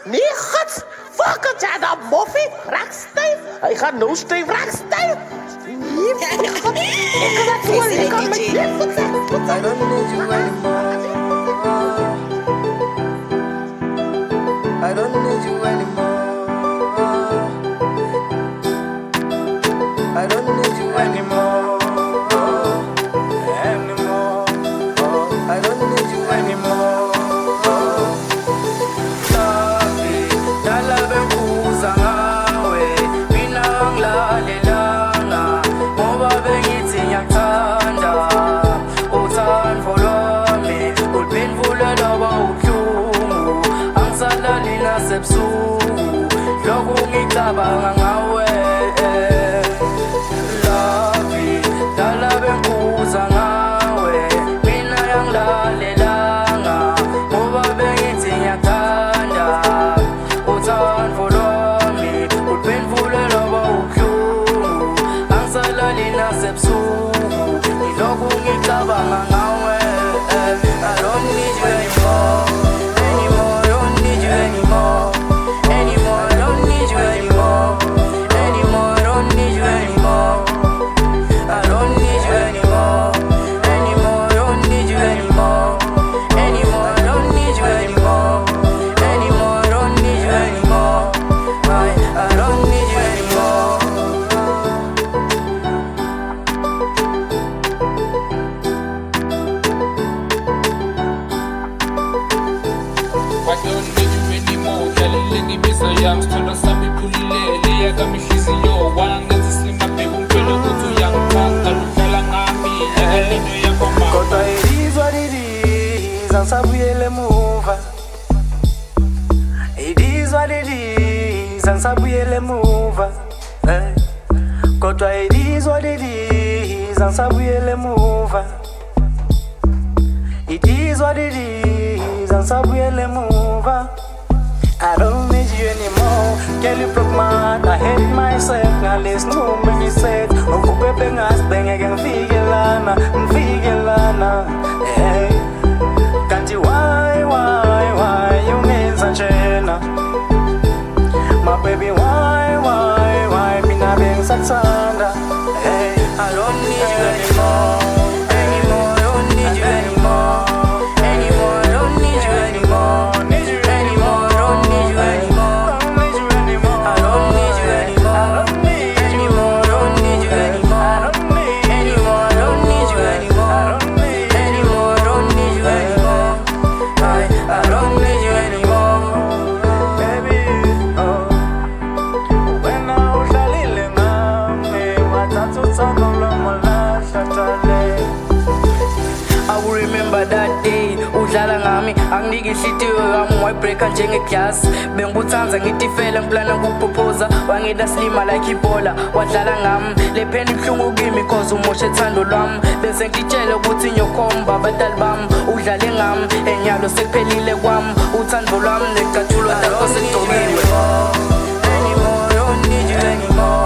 Nee, god. Fuck jij dat moffie? Raakstijf? Ik ga no stijf raakstijf. Nee, fuck. Ik kan dat doen. Ik kan met je voeten. I don't need you anymore. I don't need you anymore. I don't need you anymore. Anymore. I don't need you anymore. Sabi, dalabe kuza ngawe, mina ngilalelanga, ngoba bengithi ngiyakuthanda. Uthando lwami, uluphendvule loba ubuhlungu, angisalali nasebusuku, lokhu ngicabanga ngawe. I don't need you anymore. Anymore, I don't need you anymore. Anymore, I don't need you anymore. Anymore, I don't need you anymore. I don't need you anymore. Anymore, I don't need you anymore. Anymore, I don't need you anymore. Anymore, I don't need you anymore. I don't need you anymore. I don't need you anymore. Khalilini bisa yam stola sami pulile ya kami hliziyo wangenza simabe umpelo kuthi uyangithanda luhlala ngami elino yakho mama. Kodwa it is what it is, angisabuyele emuva. It is what it is, angisabuyele emuva. Kodwa it is what it is, angisabuyele emuva. It is what it is, angisabuyele emuva. I don't need you anymore. Girl, you broke my heart, I hate myself. Now listen to me, you said ukubebe ngasibhengeke ngifikelana, ngifikelana. Hey, kanti why ungenza njena? My baby, why mina bengisakuthanda. Hey, I don't need you anymore. Anymore, I don't need you anymore. Anymore, I don't need you anymore. Anymore, I don't need you anymore. I don't need you anymore. Anymore, I don't need you anymore. Anymore, I don't need you anymore. Anymore, I don't need you anymore. I don't need you anymore. Baby, oh. When I udlalile ngami, wathatha uthando lwami tale. I will remember that day udlala ngami anginike inhlitiyo yami wayibreaka njengeglass bengikuthanza ngitifela ngiplana ukupropose wangida slima like ibola wadlala ngami le pen ibhlungu kimi cause umoshe ithando lwami bese ngitshela ukuthi nyokhomba abadali bami udlale ngami enyalo sekuphelile kwami uthando lwami nekathulo lakho sekugcokiwe. Anymore, I don't need you anymore.